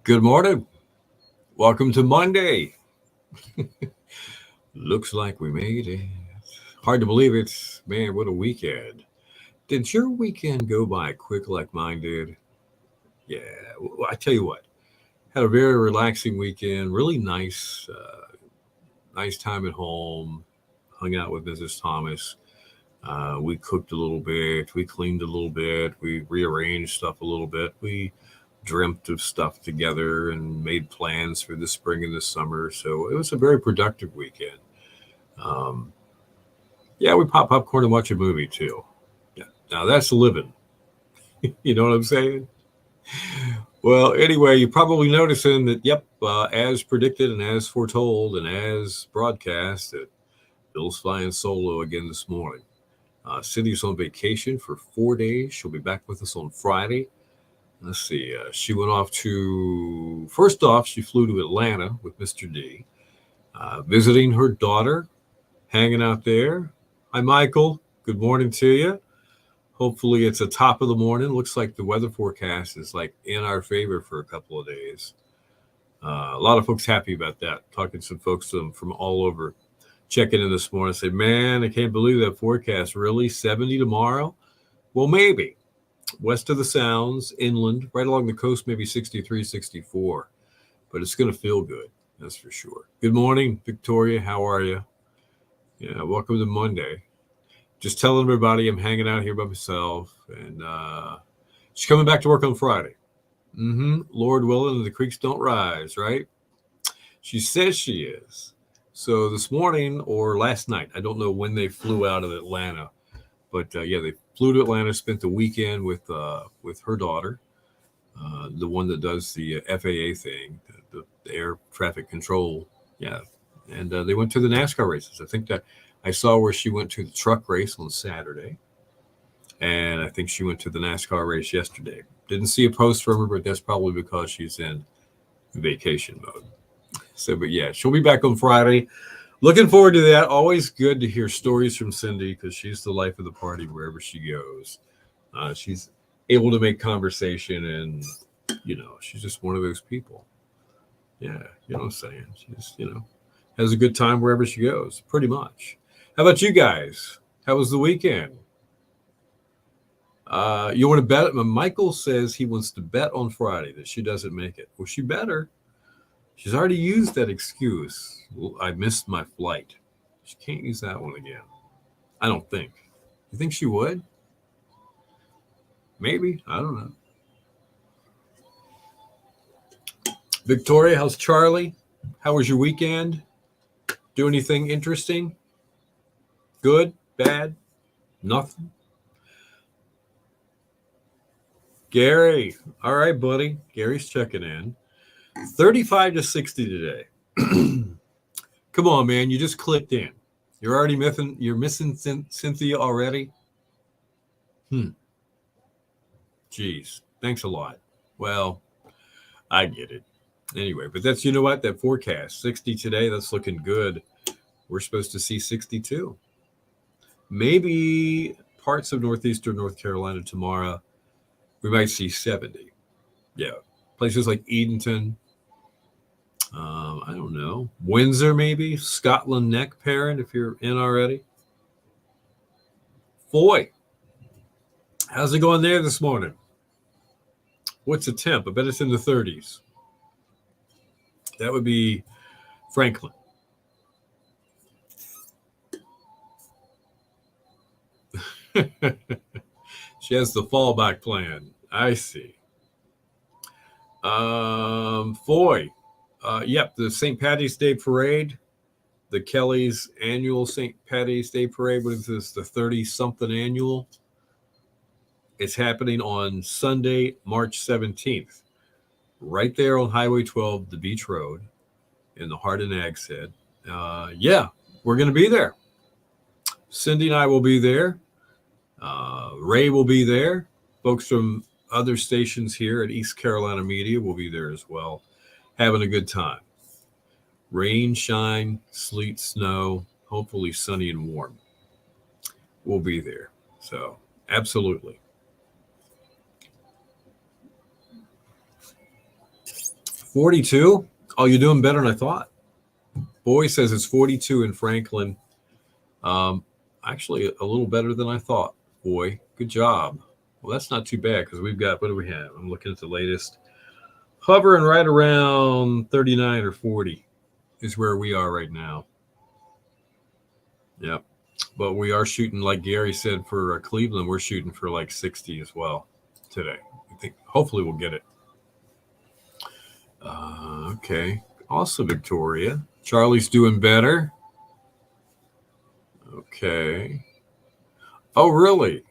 Good morning. Welcome to Monday. Looks like we made it. Hard to believe it. Man, what a weekend. Did your weekend go by quick like mine did? Yeah, I tell you what, had a very relaxing weekend. Really nice time at home. Hung out with Mrs. Thomas. We cooked a little bit. We cleaned a little bit. We rearranged stuff a little bit. We dreamt of stuff together and made plans for the spring and the summer. So it was a very productive weekend. Um, yeah, we pop popcorn and watch a movie too. Yeah, now that's living. You know what I'm saying? Well, anyway, you're probably noticing that, yep, as predicted and as foretold and as broadcast, that Bill's flying solo again this morning. Cindy's on vacation for 4 days. She'll be back with us on Friday. Let's see. She went off to, first off, she flew to Atlanta with Mr. D, visiting her daughter, hanging out there. Hi, Michael. Good morning to you. Hopefully, it's a top of the morning. Looks like the weather forecast is like in our favor for a couple of days. A lot of folks happy about that. Talking to some folks from all over, checking in this morning. Say, man, I can't believe that forecast. Really, 70 tomorrow? Well, maybe. West of the Sounds, inland, right along the coast, maybe 63, 64. But it's going to feel good. That's for sure. Good morning, Victoria. How are you? Yeah, welcome to Monday. Just telling everybody I'm hanging out here by myself, and she's coming back to work on Friday. Lord willing, the creeks don't rise, right? She says she is. So this morning or last night, I don't know when they flew out of Atlanta, but yeah, they flew to Atlanta, spent the weekend with her daughter, the one that does the FAA thing, the air traffic control. Yeah, and they went to the NASCAR races. I think that I saw where she went to the truck race on Saturday, and I think she went to the NASCAR race yesterday. Didn't see a post from her, but that's probably because she's in vacation mode. So, but yeah, she'll be back on Friday. Looking forward to that. Always good to hear stories from Cindy because she's the life of the party wherever she goes. She's able to make conversation, and she's just one of those people. Yeah, you know what I'm saying. She's has a good time wherever she goes, pretty much. How about you guys? How was the weekend? You want to bet? Michael says he wants to bet on Friday that she doesn't make it. Well, she better. She's already used that excuse. I missed my flight. She can't use that one again. I don't think. You think she would? Maybe. I don't know. Victoria, how's Charlie? How was your weekend? Do anything interesting? Good? Bad? Nothing? Gary. All right, buddy. Gary's checking in. 35 to 60 today. Come on, man. You just clicked in. You're missing Cynthia already? Geez. Thanks a lot. Well, I get it. Anyway, but that's, you know what? That forecast, 60 today, that's looking good. We're supposed to see 62. Maybe parts of northeastern North Carolina tomorrow, we might see 70. Yeah. Places like Edenton, I don't know. Windsor, maybe. Scotland Neck, Parent, if you're in already. Foy, how's it going there this morning? What's the temp? I bet it's in the 30s. That would be Franklin. She has the fallback plan. I see. Foy. Yep, the St. Patty's Day Parade, the Kelly's annual St. Patty's Day Parade. What is this? The 30-something annual. It's happening on Sunday, March 17th, right there on Highway 12, the Beach Road, in the heart of Nags Head. Yeah, we're going to be there. Cindy and I will be there. Ray will be there. Folks from other stations here at East Carolina Media will be there as well, having a good time. Rain, shine, sleet, snow, hopefully sunny and warm. We'll be there. So, absolutely. 42? Oh, you're doing better than I thought. Boy says it's 42 in Franklin. Actually, a little better than I thought. Boy, good job. Well, that's not too bad because we've got, what do we have? I'm looking at the latest. Hovering right around 39 or 40 is where we are right now. Yep. But we are shooting, like Gary said, for Cleveland, we're shooting for like 60 as well today. I think hopefully we'll get it. Okay. Also, Victoria. Charlie's doing better. Okay. Oh, really?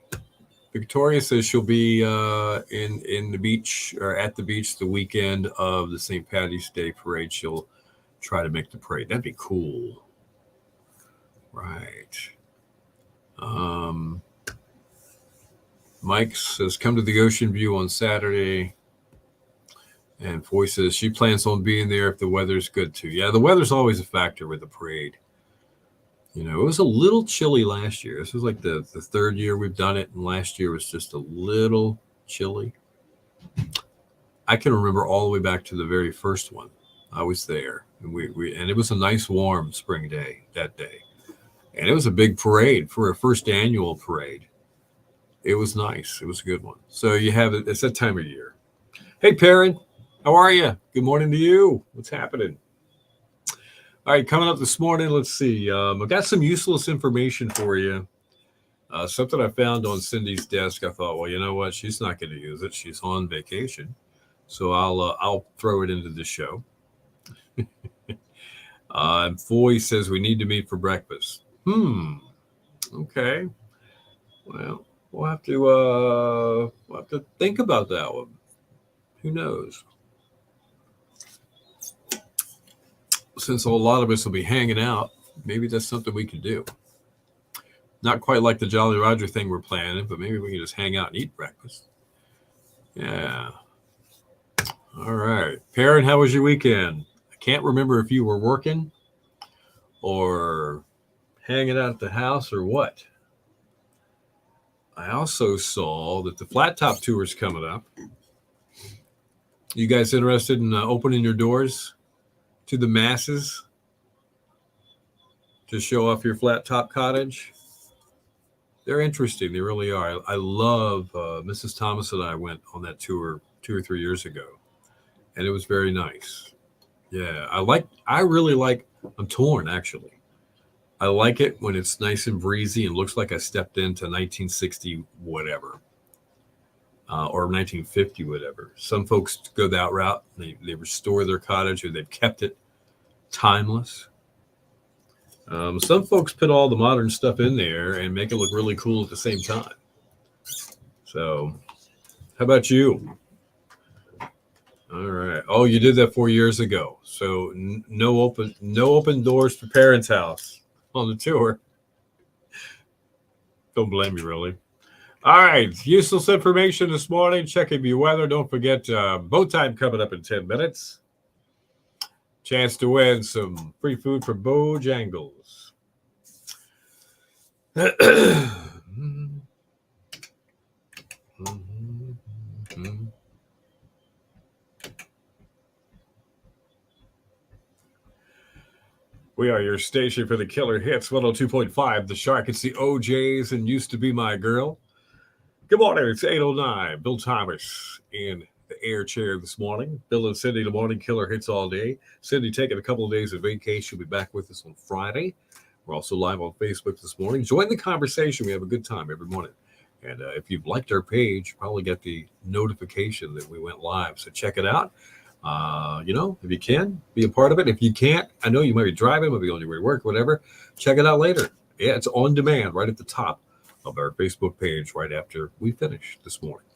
Victoria says she'll be in the beach or at the beach the weekend of the St. Patty's Day parade. She'll try to make the parade. That'd be cool. Right. Mike says, come to the Ocean View on Saturday. And Foy says she plans on being there if the weather's good too. Yeah, the weather's always a factor with the parade. You know, it was a little chilly last year. This was like the third year we've done it, and last year was just a little chilly. I can remember all the way back to the very first one. I was there, and and it was a nice warm spring day that day. And it was a big parade for a first annual parade. It was nice. It was a good one. So you have it. It's that time of year. Hey, Perrin, how are you? Good morning to you. What's happening? All right, coming up this morning, let's see. I've got some useless information for you. Something I found on Cindy's desk. I thought, well, you know what? She's not going to use it. She's on vacation. So I'll throw it into the show. And Foy says we need to meet for breakfast. Okay. Well, we'll have to think about that one. Who knows? Since a lot of us will be hanging out, maybe that's something we can do. Not quite like the Jolly Roger thing we're planning, but maybe we can just hang out and eat breakfast. Yeah. All right. Perrin, how was your weekend? I can't remember if you were working or hanging out at the house or what. I also saw that the Flat Top Tour is coming up. You guys interested in opening your doors to the masses to show off your flat top cottage? They're interesting. They really are. I love Mrs. Thomas and I went on that tour 2 or 3 years ago, and it was very nice. Yeah, I really like, I'm torn actually. I like it when it's nice and breezy and looks like I stepped into 1960 whatever. Or 1950 whatever. Some folks go that route. They restore their cottage, or they've kept it timeless. Some folks put all the modern stuff in there and make it look really cool at the same time. So, how about you? All right. Oh, you did that 4 years ago. So no open doors for Perrin's house on the tour. Don't blame me, really. All right. Useless information this morning. Checking your weather. Don't forget boat time coming up in 10 minutes. Chance to win some free food from Bojangles. We are your station for the killer hits, 102.5, The Shark. It's the OJs and Used to Be My Girl. Good morning. It's 8:09. Bill Thomas in the air chair this morning. Bill and Cindy, the morning killer hits all day. Cindy taking a couple of days of vacation. She'll be back with us on Friday. We're also live on Facebook this morning. Join the conversation. We have a good time every morning. And if you've liked our page, you probably get the notification that we went live. So check it out. If you can, be a part of it. If you can't, I know you might be driving, might be on your way to work, whatever. Check it out later. Yeah, it's on demand right at the top of our Facebook page right after we finish this morning.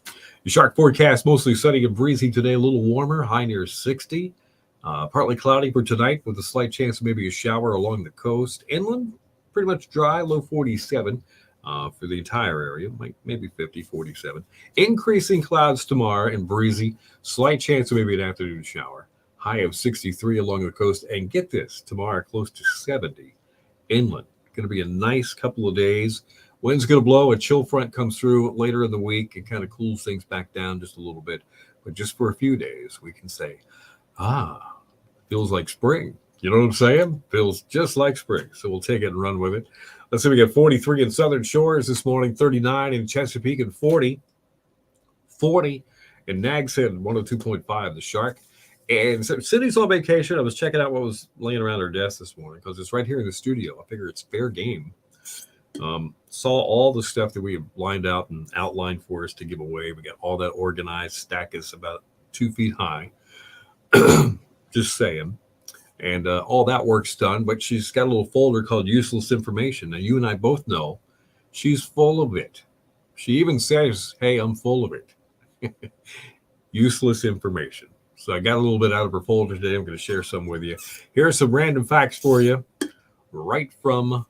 Your shark forecast, mostly sunny and breezy today, a little warmer, high near 60. Partly cloudy for tonight with a slight chance of maybe a shower along the coast. Inland, pretty much dry, low 47 for the entire area, maybe 50, 47. Increasing clouds tomorrow and breezy, slight chance of maybe an afternoon shower. High of 63 along the coast. And get this, tomorrow close to 70 inland. Going to be a nice couple of days. Wind's going to blow. A chill front comes through later in the week and kind of cools things back down just a little bit. But just for a few days, we can say Feels like spring. You know what I'm saying? Feels just like spring. So we'll take it and run with it. Let's see, we got 43 in Southern Shores this morning, 39 in Chesapeake, and 40 in Nags Head, 102.5, the Shark. And so Cindy's on vacation. I was checking out what was laying around her desk this morning because it's right here in the studio. I figure it's fair game. Saw all the stuff that we have lined out and outlined for us to give away. We got all that organized. Stack is about 2 feet high. Just saying. And all that work's done, but she's got a little folder called useless information. Now, you and I both know she's full of it. She even says, hey, I'm full of it. Useless information. So I got a little bit out of her folder today. I'm going to share some with you. Here are some random facts for you right from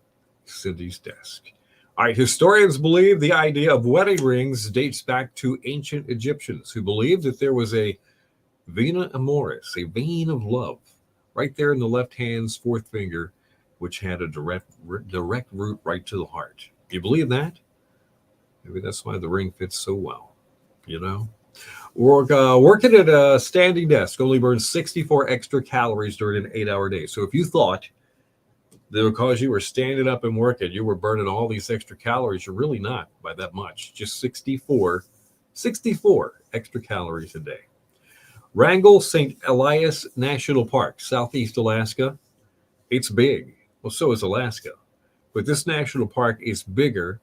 Cindy's desk. All right, historians believe the idea of wedding rings dates back to ancient Egyptians who believed that there was a vena amoris, a vein of love, right there in the left hand's fourth finger, which had a direct route right to the heart. Do you believe that? Maybe that's why the ring fits so well, you know? Working at a standing desk only burns 64 extra calories during an 8-hour day. So if you thought that because you were standing up and working, you were burning all these extra calories, you're really not by that much. Just 64 extra calories a day. Wrangell St. Elias National Park, Southeast Alaska. It's big. Well, so is Alaska. But this national park is bigger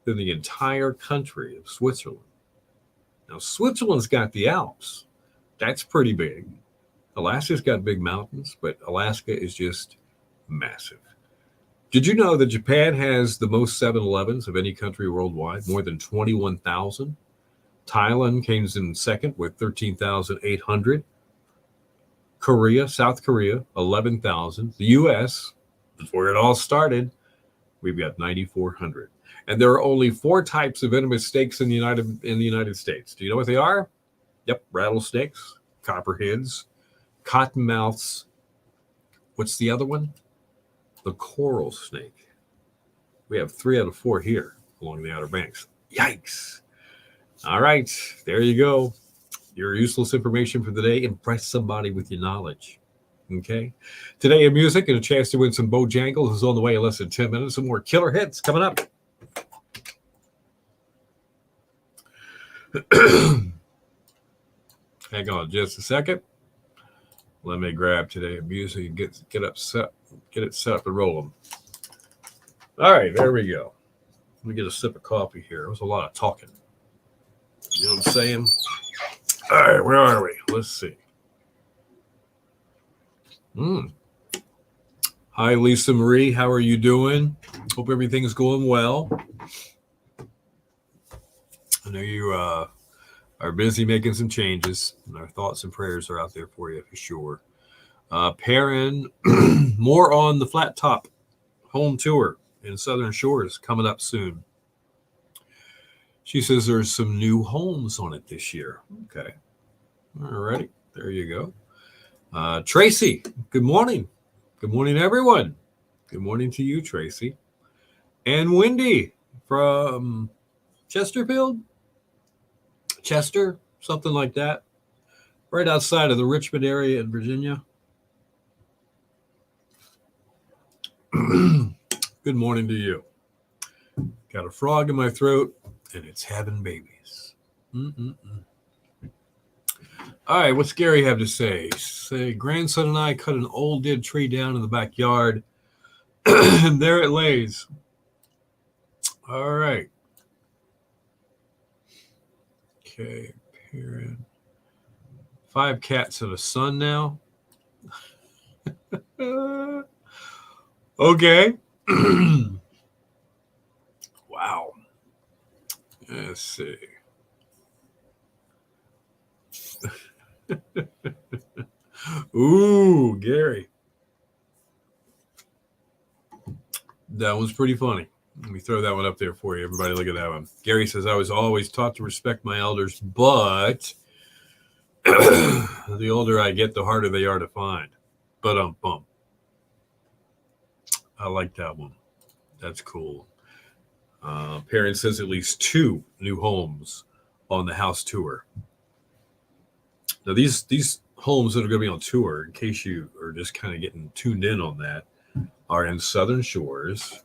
than the entire country of Switzerland. Now, Switzerland's got the Alps. That's pretty big. Alaska's got big mountains, but Alaska is just massive. Did you know that Japan has the most 7-Elevens of any country worldwide, more than 21,000? Thailand came in second with 13,800. South Korea, 11,000. The U.S., where it all started, we've got 9,400. And there are only 4 types of venomous snakes in the United States. Do you know what they are? Yep, rattlesnakes, copperheads, cottonmouths. What's the other one? The coral snake. We have 3 out of 4 here along the Outer Banks. Yikes. All right, there you go. Your useless information for the day. Impress somebody with your knowledge. Okay. Today in music and a chance to win some Bojangles is on the way in less than 10 minutes. Some more killer hits coming up. Hang on just a second. Let me grab today music and get it set up and rolling. All right, there we go. Let me get a sip of coffee here. It was a lot of talking. You know what I'm saying? All right, where are we? Let's see. Hi, Lisa Marie. How are you doing? Hope everything's going well. I know you are busy making some changes, and our thoughts and prayers are out there for you for sure. Perrin, more on the Flat Top home tour in Southern Shores coming up soon. She says there's some new homes on it this year. Okay. All righty. There you go. Tracy, good morning. Good morning, everyone. Good morning to you, Tracy. And Wendy from Chesterfield? Chester, something like that. Right outside of the Richmond area in Virginia. Good morning to you. Got a frog in my throat, and it's having babies. All right, what's Gary have to say? Say, grandson and I cut an old dead tree down in the backyard, and there it lays. All right. Okay, parent. 5 cats and a son now. Okay. Wow. Let's see. Ooh, Gary. That was pretty funny. Let me throw that one up there for you. Everybody look at that one. Gary says, I was always taught to respect my elders, but the older I get, the harder they are to find. But bump. I like that one. That's cool. Perrin says at least 2 new homes on the house tour. Now, these homes that are going to be on tour, in case you are just kind of getting tuned in on that, are in Southern Shores,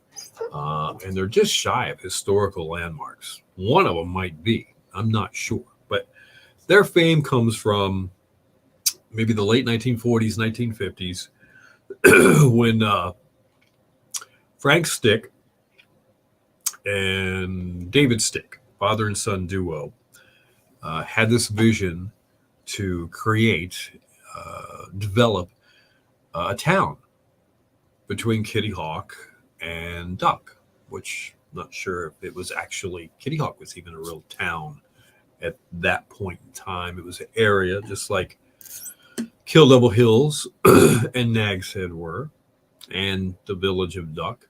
and they're just shy of historical landmarks. One of them might be, I'm not sure, but their fame comes from maybe the late 1940s, 1950s, when Frank Stick and David Stick, father and son duo, had this vision to create, develop a town between Kitty Hawk and Duck, which I'm not sure if it was actually Kitty Hawk was even a real town at that point in time. It was an area just like Kill Devil Hills and Nag's Head were, and the village of Duck.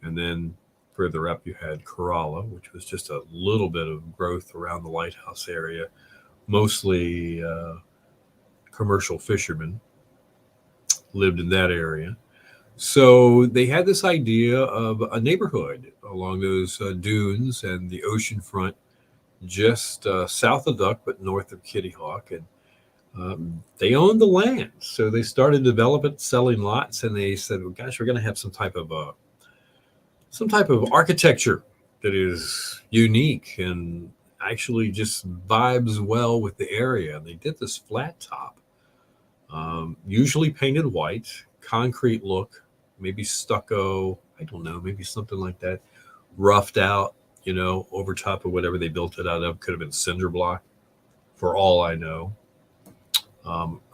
And then further up, you had Corolla, which was just a little bit of growth around the lighthouse area, mostly commercial fishermen lived in that area. So they had this idea of a neighborhood along those dunes and the ocean front, just south of Duck, but north of Kitty Hawk. And they owned the land. So they started developing, selling lots, and they said, well, gosh, we're going to have some type of architecture that is unique and actually just vibes well with the area. And they did this flat top, usually painted white, concrete look, maybe stucco, I don't know, maybe something like that, roughed out, over top of whatever they built it out of. Could have been cinder block, for all I know.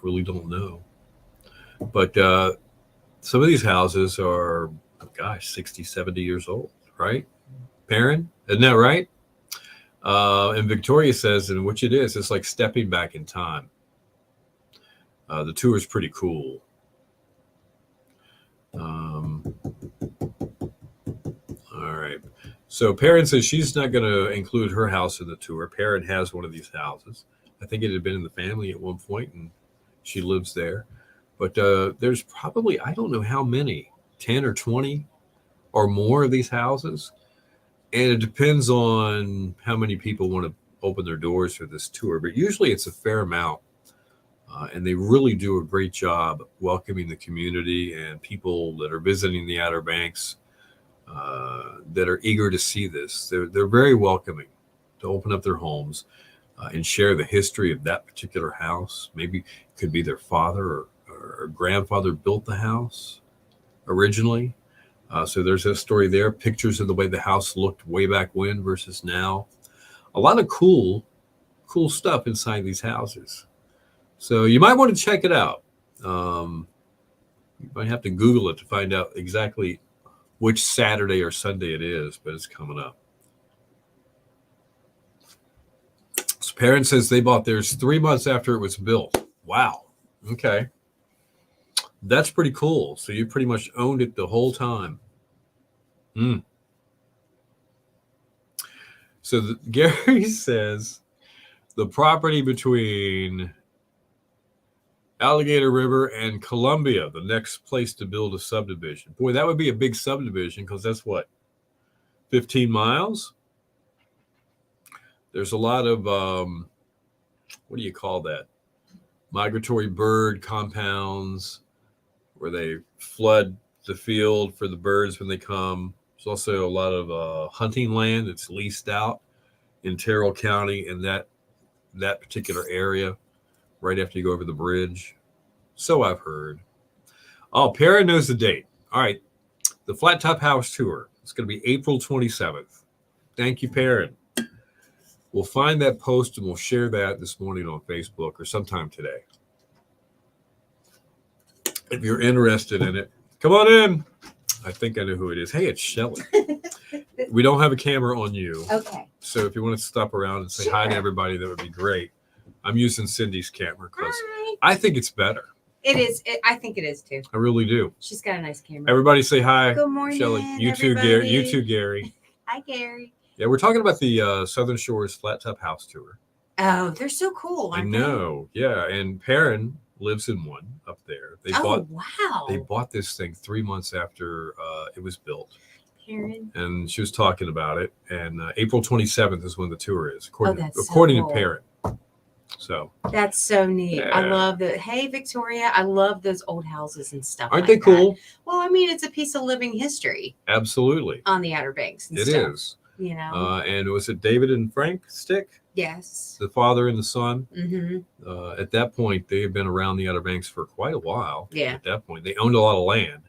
Really don't know. But some of these houses are, gosh, 60, 70 years old, right? Perrin, isn't that right? And Victoria says, and which it is, it's like stepping back in time. The tour is pretty cool. All right. So Perrin says she's not going to include her house in the tour. Perrin has one of these houses. I think it had been in the family at one point, and she lives there. But there's probably, I don't know how many, 10 or 20 or more of these houses. And it depends on how many people want to open their doors for this tour. But usually it's a fair amount. And they really do a great job welcoming the community and people that are visiting the Outer Banks that are eager to see this. They're very welcoming to open up their homes and share the history of that particular house. Maybe it could be their father or grandfather built the house originally. So there's a story there, pictures of the way the house looked way back when versus now. A lot of cool stuff inside these houses. So you might want to check it out. You might have to Google it to find out exactly which Saturday or Sunday it is, but it's coming up. So Perrin says they bought theirs 3 months after it was built. Wow. Okay. That's pretty cool. So you pretty much owned it the whole time. So Gary says the property between Alligator River and Columbia, the next place to build a subdivision. Boy, that would be a big subdivision because that's what, 15 miles? There's a lot of, what do you call that? Migratory bird compounds where they flood the field for the birds when they come. There's also a lot of hunting land that's leased out in Terrell County in that particular area right after you go over the bridge. So I've heard. Oh, Perrin knows the date. All right. The Flat Top House Tour. It's going to be April 27th. Thank you, Perrin. We'll find that post and we'll share that this morning on Facebook or sometime today. If you're interested in it, come on in. I think I know who it is. Hey, it's Shelly. We don't have a camera on you. Okay. So if you want to stop around and say hi to everybody, that would be great. I'm using Cindy's camera because I think it's better. It is. I think it is too. I really do. She's got a nice camera. Everybody say hi. Good morning, Shelly. You too, Gary. You too, Gary. Hi, Gary. Yeah, we're talking about the Southern Shores Flat Top House Tour. Oh, they're so cool. I know. Yeah, and Perrin lives in one up there. Wow. They bought this thing 3 months after it was built. Perrin. And she was talking about it. And April 27th is when the tour is, according so to Perrin. So That's so neat. I Yeah. love the Hey Victoria. I love those old houses and stuff. aren't like they cool? that. Well, I mean, it's a piece of living history Absolutely. on the Outer Banks and It stuff. is. You know. And was it David and Frank Stick, Yes. the father and the son? Mm-hmm. At that point, they had been around the Outer Banks for quite a while. Yeah. At that point, they owned a lot of land.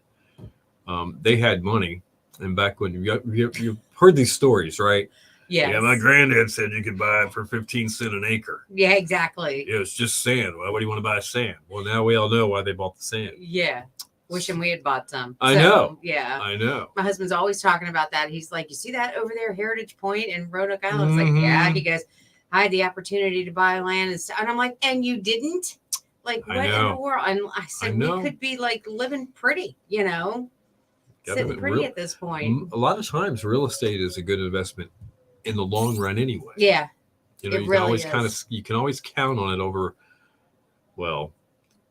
They had money, and back when you've heard these stories, right? Yes. Yeah, my granddad said you could buy it for 15 cents an acre. Yeah, exactly. It was just sand. Why would you want to buy sand? Well, now we all know why they bought the sand. Yeah. Wishing we had bought some. I know. Yeah. I know. My husband's always talking about that. He's like, you see that over there, Heritage Point and Roanoke Island? It's like, Mhm. yeah. He goes, I had the opportunity to buy land. And I'm like, and you didn't? Like, I what in know. the world? And I said, we know. could be like living pretty, you know, Gotta sitting be pretty real- at this point. A lot of times, real estate is a good investment in the long run, anyway. Yeah. You know, It you really can always is. you can always count on it over, well,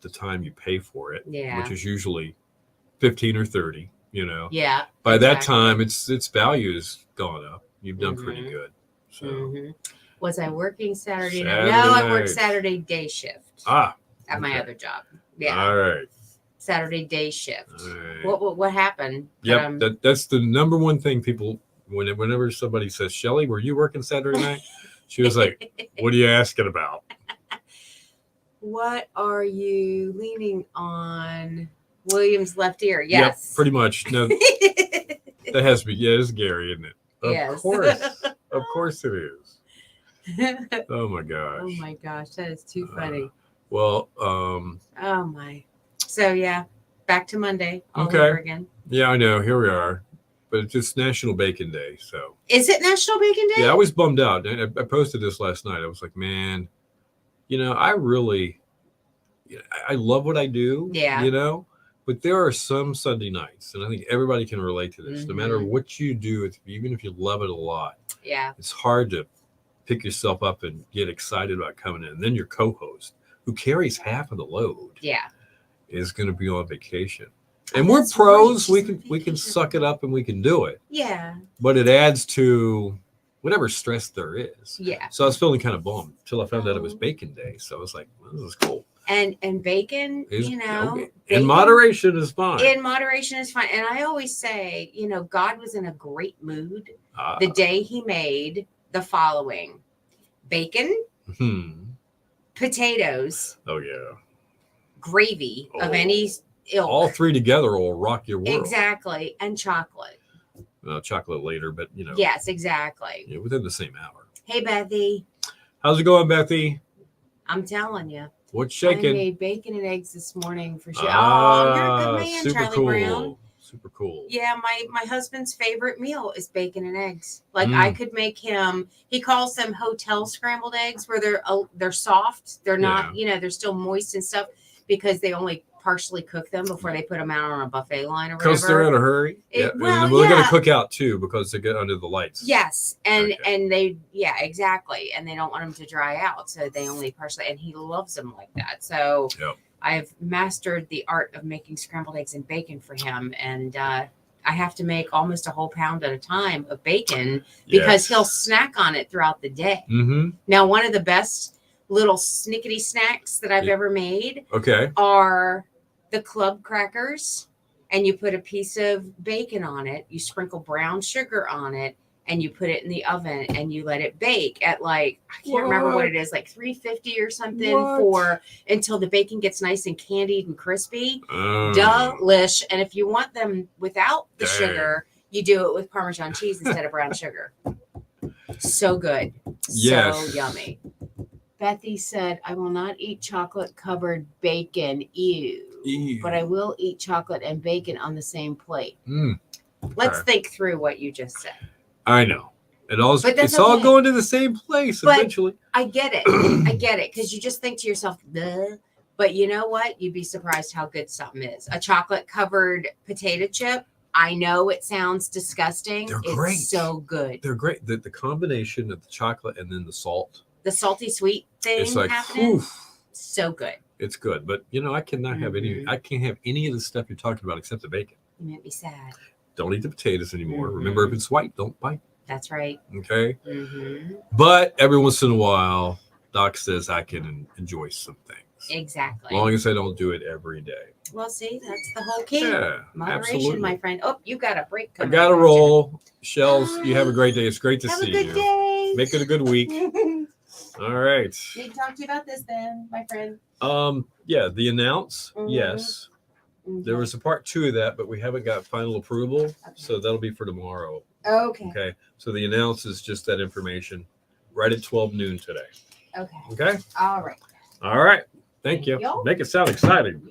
the time you pay for it, Yeah. which is usually 15 or 30. You know, Yeah. by that exactly. time, its value has gone up. You've done pretty Mhm. good. So Mhm. Was I working Saturday night? Saturday No, I worked night. Saturday day shift ah, at my okay. other job. Yeah. all right, Saturday day shift. all right. What happened? Yep, that's the number one thing people whenever somebody says, Shelly, were you working Saturday night? She was like, what are you asking about? What are you leaning on? William's left ear. Yes. Yep, pretty much. No, that has to be, yeah, it's Gary, isn't it? Of Yes. course it is. Oh my gosh. Oh my gosh, that is too funny. Well, Oh my. So yeah, back to Monday all Okay. over again. yeah, I know. Here we are, but it's just National Bacon Day, so Is it National Bacon Day? yeah, I was bummed out. And I posted this last night. I was like, man, you know, I really, I love what I do. Yeah. You know, but there are some Sunday nights, and I think everybody can relate to this. No matter what you do, even if you love it a lot, Yeah. it's hard to pick yourself up and get excited about coming in. And then your co-host, who carries half of the load, Yeah. is going to be on vacation. Oh, And we're that's pros. right. We She's on can vacation. suck it up and we can do it. Yeah. But it adds to whatever stress there is. Yeah. So I was feeling kind of bummed until I found out it was Oh. Bacon Day. So I was like, well, this is cool. And bacon, Is- you know, okay. bacon In moderation is fine. in moderation is fine. And I always say, you know, God was in a great mood Ah, the day he made the following: bacon, potatoes, Oh yeah. gravy of Oh. any ilk. All three together will rock your world. Exactly. And chocolate. Chocolate later, but you know, Yes, exactly. within the same hour. Hey, Bethy, How's it going, Bethy? I'm telling you, What's I shaking? made bacon and eggs this morning for sure. Oh, you're a good man, super Charlie cool. Brown. Super cool. Yeah, my husband's favorite meal is bacon and eggs. Like Mm. I could make him. He calls them hotel scrambled eggs, where they're soft. They're not, you know, they're still moist and stuff because they only partially cook them before they put them out on a buffet line or Because whatever. they're in a hurry. Well, and they're going yeah. to cook out too because they get under the lights. Yes, and Okay. yeah, exactly, and they don't want them to dry out, so they only partially. And he loves them like that. So Yep. I've mastered the art of making scrambled eggs and bacon for him, and I have to make almost a whole pound at a time of bacon because he'll snack on it throughout the day. Mm-hmm. Now, one of the best little snickety snacks that I've Yeah. ever made Okay. are the club crackers, and you put a piece of bacon on it, you sprinkle brown sugar on it, and you put it in the oven and you let it bake at like, I can't remember what it is, like 350 or something What? until the bacon gets nice and candied and crispy. Oh. Delish. And if you want them without the Dang. sugar, you do it with Parmesan cheese instead of brown sugar. So good. Yes. So yummy. Bethy said, I will not eat chocolate covered bacon. Ew. Ew. But I will eat chocolate and bacon on the same plate. Mm, Let's Okay. think through what you just said. I know. But that's It's all okay. going to the same place But- eventually. I get it. I get it. Because you just think to yourself, duh. But you know what? You'd be surprised how good something is. A chocolate covered potato chip. I know it sounds disgusting. They're It's great. so good. They're great. The combination of the chocolate and then the salt. The salty sweet thing It's like, happening. oof, So good. it's good. But you know, I cannot have any. Mhm. I can't have any of the stuff you're talking about except the bacon. You make me sad. Don't eat the potatoes anymore. Mhm. Remember, if it's white, don't bite. That's right. Okay. Mm-hmm. But every once in a while, Doc says I can enjoy some things. Exactly. As long as I don't do it every day. Well, see, that's the whole key. Yeah, Moderation, absolutely. my friend. Oh, you got a break I coming. got to up, roll. Shells, you have a great day. It's great to Have see a good you. day. Make it a good week. All right. Need to talk to you about this then, my friend. Yeah, the announce. Mhm. Yes. There was a part 2 of that, but we haven't got final approval. So that'll be for tomorrow. Okay. Okay. So the announce is just that information right at 12 noon today. Okay. Okay. All right. All right. Thank you. you. Make it sound exciting.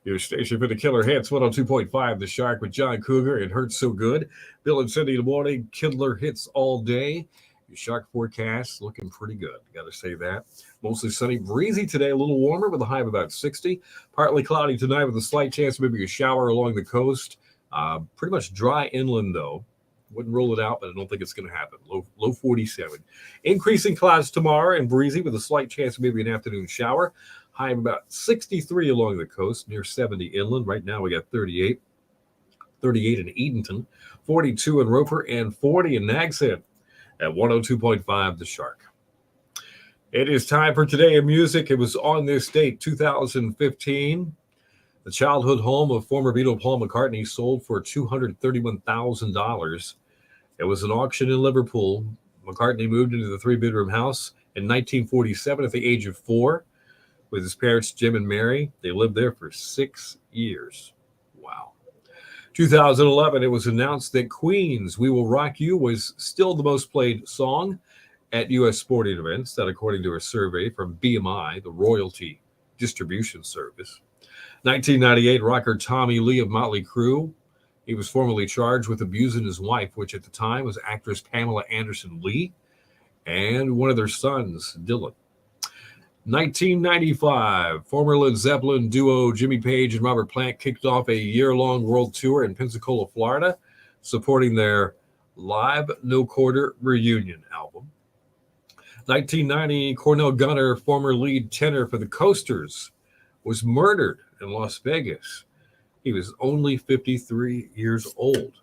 Your station for the killer hits 102.5 The Shark with John Cougar. It hurts so good. Bill and Cindy in the morning. Killer hits all day. Your Shark forecast looking pretty good. Got to say that. Mostly sunny, breezy today. A little warmer with a high of about 60. Partly cloudy tonight with a slight chance of maybe a shower along the coast. Pretty much dry inland though. Wouldn't rule it out, but I don't think it's going to happen. Low 47. Increasing clouds tomorrow and breezy with a slight chance of maybe an afternoon shower. High of about 63 along the coast, near 70 inland. Right now we got 38. 38 in Edenton, 42 in Roper, and 40 in Nags Head at 102.5 The Shark. It is time for Today in Music. It was on this date, 2015. The childhood home of former Beatle Paul McCartney sold for $231,000. It was an auction in Liverpool. McCartney moved into the 3-bedroom house in 1947 at the age of 4 with his parents, Jim and Mary. They lived there for 6 years. Wow. 2011, it was announced that Queen's We Will Rock You was still the most played song at U.S. sporting events. That according to a survey from BMI, the royalty distribution service. 1998, rocker Tommy Lee of Motley Crue. He was formerly charged with abusing his wife, which at the time was actress Pamela Anderson Lee, and one of their sons, Dylan. 1995, former Led Zeppelin duo Jimmy Page and Robert Plant kicked off a year-long world tour in Pensacola, Florida, supporting their Live No Quarter reunion album. 1990, Cornell Gunner, former lead tenor for the Coasters, was murdered in Las Vegas. He was only 53 years old.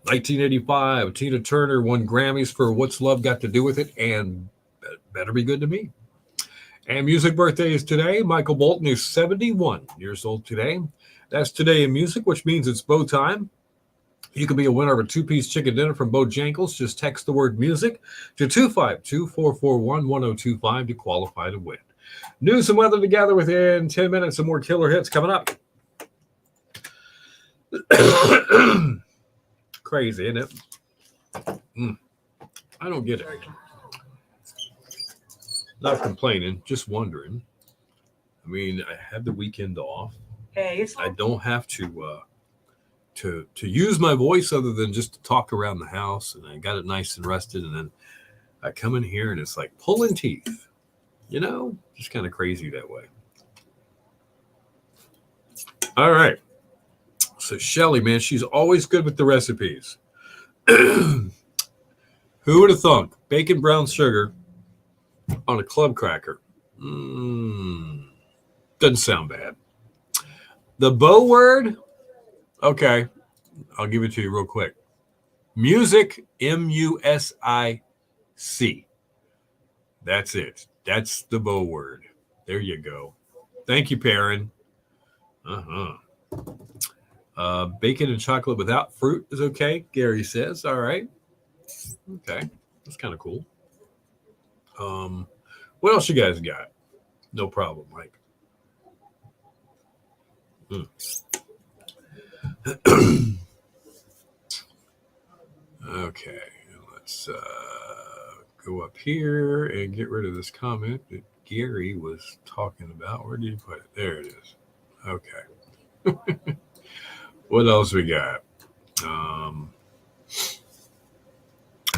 1985, Tina Turner won Grammys for What's Love Got to Do with It and Better Be Good to Me. And music birthdays today. Michael Bolton is 71 years old today. That's Today in Music, which means it's Bo time. You can be a winner of a 2-piece chicken dinner from Bojangles. Just text the word music to 252-441-1025 to qualify to win. News and weather together within 10 minutes and more killer hits coming up. Crazy, isn't it? I don't get it. Not complaining, just wondering. I mean, I had the weekend off. Hey, I don't have to use my voice other than just to talk around the house, and I got it nice and rested, and then I come in here and it's like pulling teeth. You know, just kind of crazy that way. All right. So Shelly, man, she's always good with the recipes. Who would have thunk? Bacon brown sugar on a club cracker. Doesn't sound bad. The Bo word? Okay. I'll give it to you real quick. Music, M-U-S-I-C. That's it. That's the Bo word. There you go. Thank you, Perrin. Bacon and chocolate without fruit is okay, Gary says. All right. Okay. That's kind of cool. What else you guys got? No problem, Mike. Okay. Let's go up here and get rid of this comment that Gary was talking about. Where did you put it? There it is. Okay. What else we got?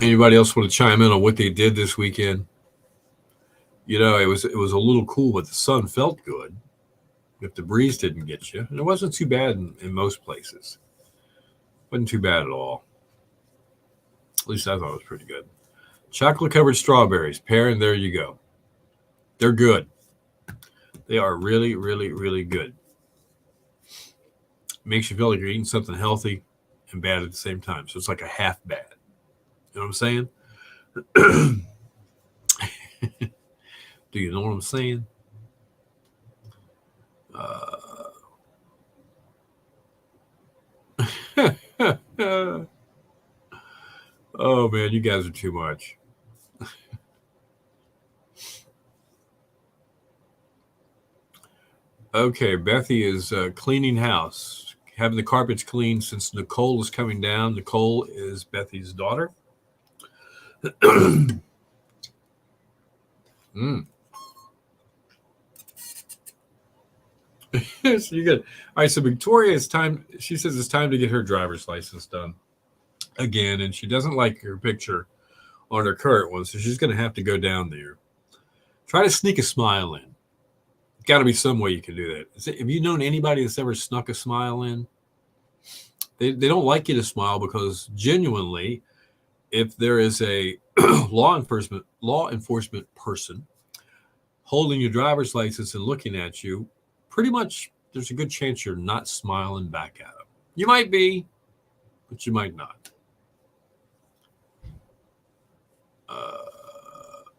Anybody else want to chime in on what they did this weekend? You know, it was a little cool, but the sun felt good. If the breeze didn't get you, and it wasn't too bad in most places. Wasn't too bad at all. At least I thought it was pretty good. Chocolate covered strawberries, Perrin. There you go. They're good. They are really, really, really good. Makes you feel like you're eating something healthy and bad at the same time. So it's like a half bad. You know what I'm saying? Do you know what I'm saying? Oh man, you guys are too much. Okay, Bethy is cleaning house, having the carpets cleaned since Nicole is coming down. Nicole is Bethy's daughter. Mm. So you good. All right, so Victoria, it's time. She says it's time to get her driver's license done again, and she doesn't like her picture on her current one, so she's going to have to go down there. Try to sneak a smile in. Got to be some way you can do that. Have you known anybody that's ever snuck a smile in? They don't like you to smile because genuinely, if there is a law enforcement person holding your driver's license and looking at you, pretty much there's a good chance you're not smiling back at them. You might be, but you might not.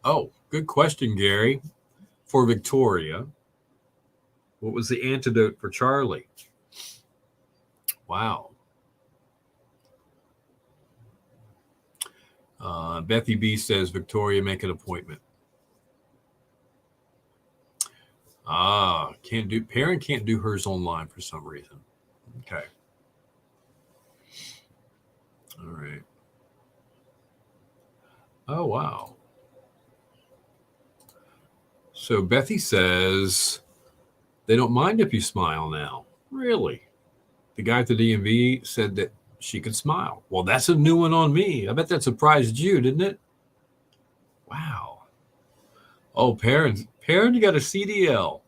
Oh, good question, Gary. For Victoria, what was the antidote for Charlie? Wow. Bethy B says, Victoria, make an appointment. Parent can't do hers online for some reason. Okay. All right. Oh, wow. So Bethy says they don't mind if you smile now. Really? The guy at the DMV said that she could smile. Well, that's a new one on me. I bet that surprised you, didn't it? Wow. Oh, parents, you got a CDL.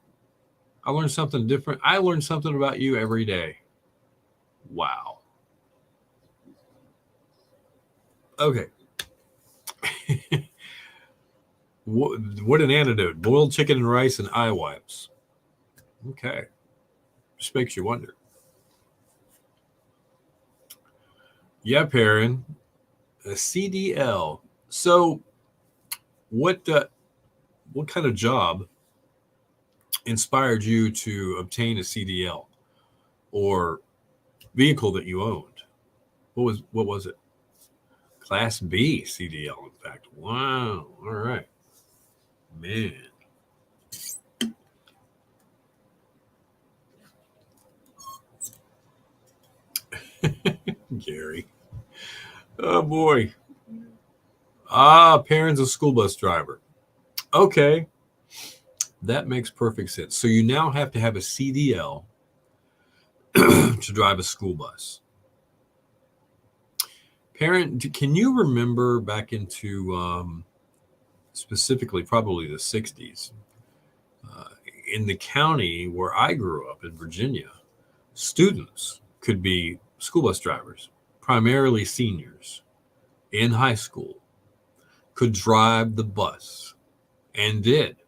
I learned something different. I learned something about you every day. Wow. Okay. What an antidote. Boiled chicken and rice and eye wipes. Okay. Just makes you wonder. Yeah, Perrin. A CDL. So what kind of job inspired you to obtain a CDL or vehicle that you owned? What was it? Class B CDL, in fact. Wow. All right. Man. Gary. Oh boy. Perrin's a school bus driver. Okay. That makes perfect sense. So you now have to have a CDL to drive a school bus. Perrin, can you remember back into specifically probably the 60s, in the county where I grew up in Virginia, students could be school bus drivers, primarily seniors in high school, could drive the bus and did.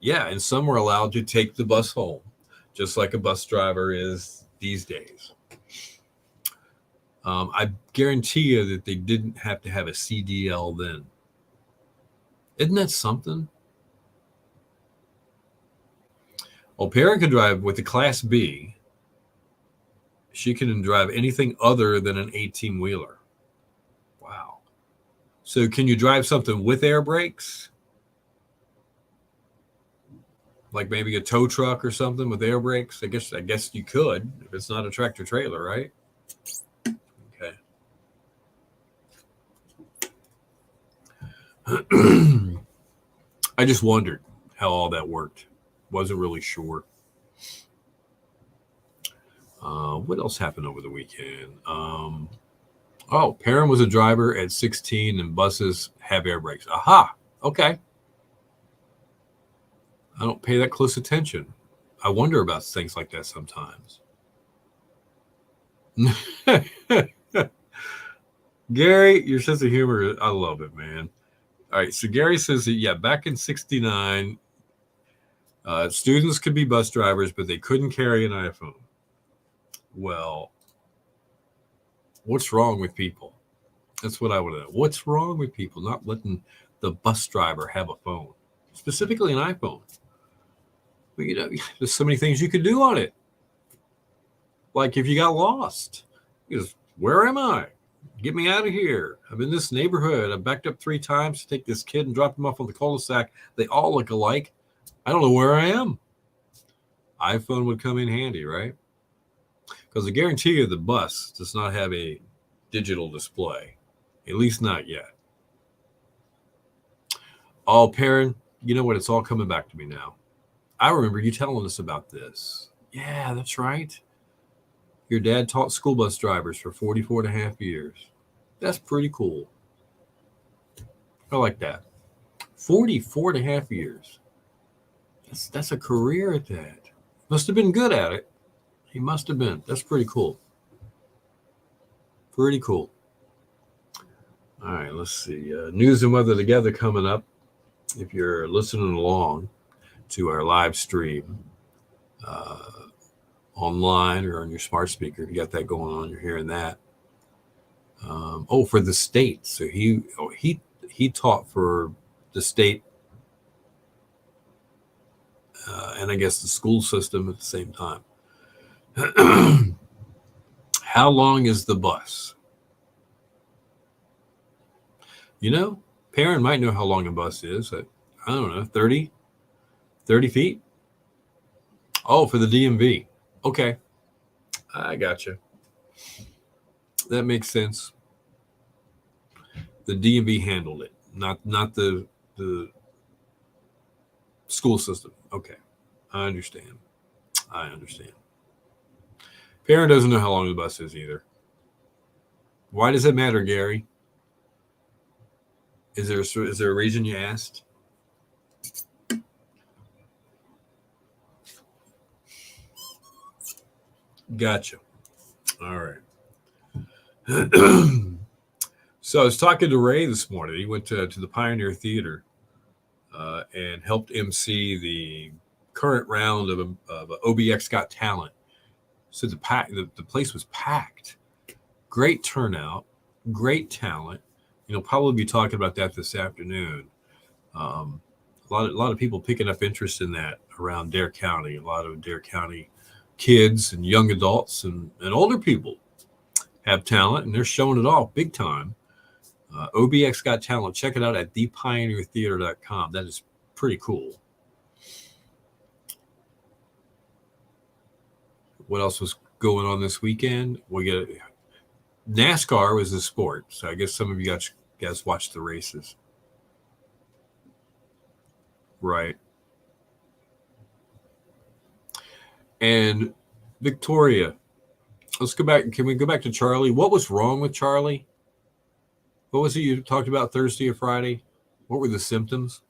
Yeah, and some were allowed to take the bus home, just like a bus driver is these days. I guarantee you that they didn't have to have a CDL then. Isn't that something? Well, Perrin can drive with the Class B. She can drive anything other than an 18-wheeler. Wow. So can you drive something with air brakes? Like maybe a tow truck or something with air brakes? I guess you could if it's not a tractor trailer, right? Okay. I just wondered how all that worked. Wasn't really sure. What else happened over the weekend? Perrin was a driver at 16 and buses have air brakes. Aha. Okay. I don't pay that close attention. I wonder about things like that sometimes. Gary, your sense of humor, I love it, man. All right, so Gary says that, yeah, back in 69, students could be bus drivers, but they couldn't carry an iPhone. Well, what's wrong with people? That's what I want to know. What's wrong with people not letting the bus driver have a phone, specifically an iPhone? But, there's so many things you could do on it. Like if you got lost, where am I? Get me out of here. I'm in this neighborhood. I backed up 3 times to take this kid and drop him off on the cul-de-sac. They all look alike. I don't know where I am. iPhone would come in handy, right? Because I guarantee you the bus does not have a digital display, at least not yet. Oh, Perrin, you know what? It's all coming back to me now. I remember you telling us about this. Yeah, that's right. Your dad taught school bus drivers for 44 and a half years. That's pretty cool. I like that. 44 and a half years. That's a career at that. Must have been good at it. He must have been. That's pretty cool. Pretty cool. All right, let's see. News and weather together coming up. If you're listening along to our live stream online or on your smart speaker, if you got that going on, you're hearing that. For the state. So he taught for the state and I guess the school system at the same time. How long is the bus? Perrin might know how long a bus is. I don't know, 30 feet? Oh, for the DMV. Okay. I gotcha. That makes sense. The DMV handled it, not the school system. Okay. I understand. Perrin doesn't know how long the bus is either. Why does it matter, Gary? Is there a reason you asked? Gotcha. All right. So I was talking to Ray this morning. He went to the Pioneer Theater and helped MC the current round of OBX Got Talent. So the place was packed. Great turnout, great talent. Probably be talking about that this afternoon. A lot of people picking up interest in that around Dare County. A lot of Dare County kids and young adults and older people have talent, and they're showing it off big time. OBX Got Talent. Check it out at thepioneertheater.com. That is pretty cool. What else was going on this weekend? NASCAR was a sport, so I guess some of you guys watched the races. Right. And Victoria, let's go back. Can we go back to Charlie? What was wrong with Charlie? What was it you talked about Thursday or Friday? What were the symptoms?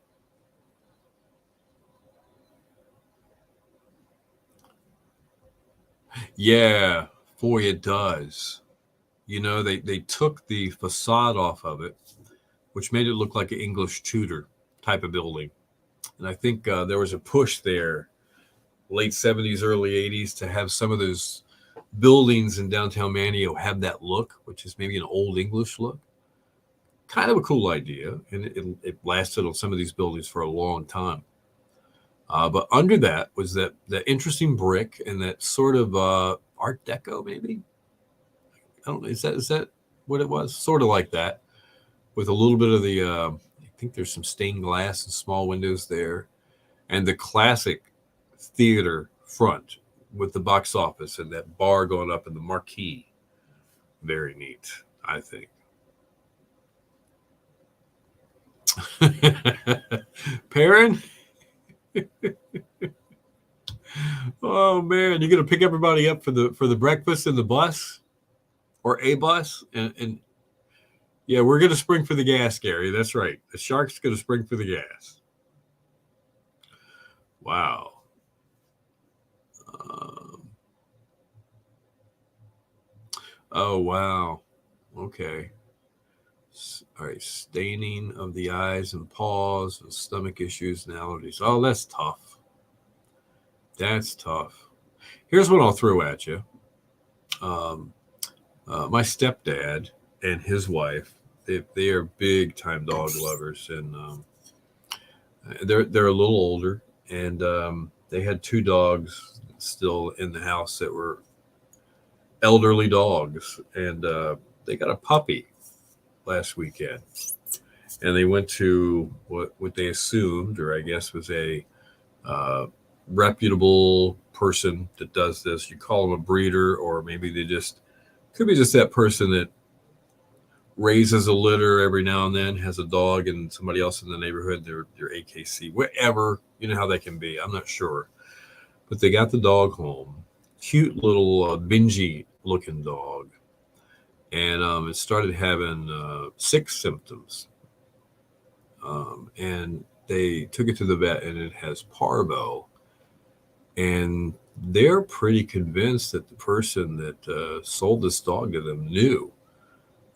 Yeah, boy, it does. They took the facade off of it, which made it look like an English tutor type of building. And I think there was a push there, late 70s, early 80s, to have some of those buildings in downtown Manteo have that look, which is maybe an old English look. Kind of a cool idea. And it lasted on some of these buildings for a long time. But under that was that interesting brick and that sort of Art Deco, maybe? I don't know. Is that what it was? Sort of like that, with a little bit of the. I think there's some stained glass and small windows there, and the classic theater front with the box office and that bar going up in the marquee. Very neat, I think. Perrin. Oh man, you're gonna pick everybody up for the breakfast in the bus, or a bus, and yeah, we're gonna spring for the gas, Gary. That's right. The Shark's gonna spring for the gas. Wow. Oh wow. Okay. All right. Staining of the eyes and paws and stomach issues and allergies. Oh, that's tough. That's tough. Here's what I'll throw at you. My stepdad and his wife They are big time dog lovers, and they're a little older, and they had two dogs still in the house that were elderly dogs, and they got a puppy last weekend, and they went to what they assumed, or I guess was a reputable person that does this. You call them a breeder, or maybe they just could be just that person that raises a litter every now and then, has a dog, and somebody else in the neighborhood, they're AKC, whatever. You know how they can be. I'm not sure, but they got the dog home. Cute little bingy looking dog, and it started having sick symptoms, and they took it to the vet, and it has parvo, and they're pretty convinced that the person that sold this dog to them knew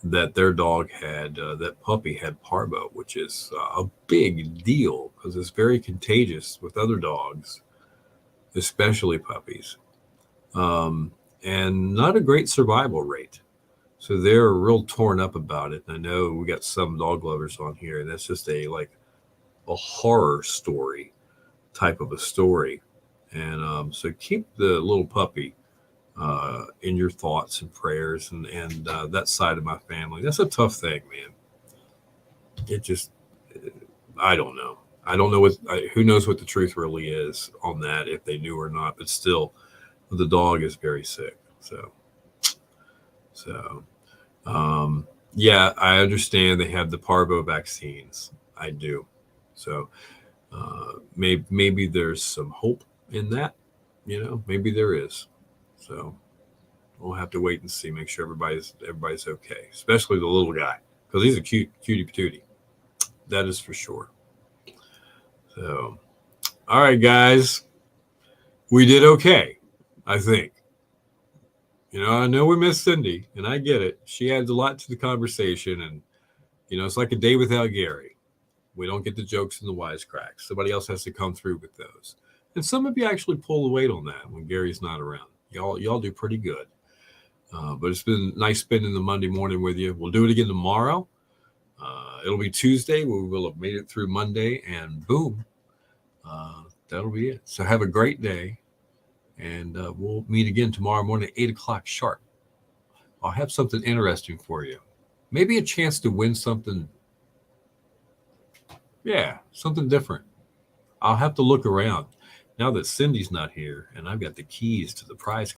that their dog had that puppy had parvo, which is a big deal because it's very contagious with other dogs, especially puppies, and not a great survival rate. So they're real torn up about it. And I know we got some dog lovers on here, and that's just a horror story type of a story. And so keep the little puppy in your thoughts and prayers, and that side of my family. That's a tough thing, man. It just, I don't know. I don't know who knows what the truth really is on that, if they knew or not, but still the dog is very sick. So, yeah, I understand they have the parvo vaccines. I do. So, maybe there's some hope in that, maybe there is. So we'll have to wait and see, make sure everybody's okay, especially the little guy, because he's a cutie patootie. That is for sure. So, all right, guys, we did okay, I think. I know we missed Cindy, and I get it. She adds a lot to the conversation, and it's like a day without Gary. We don't get the jokes and the wisecracks. Somebody else has to come through with those. And some of you actually pull the weight on that when Gary's not around. Y'all do pretty good. But it's been nice spending the Monday morning with you. We'll do it again tomorrow. It'll be Tuesday. We will have made it through Monday, and boom, that'll be it. So have a great day, and we'll meet again tomorrow morning at 8 o'clock sharp. I'll have something interesting for you. Maybe a chance to win something. Yeah, something different. I'll have to look around now that Cindy's not here, and I've got the keys to the prize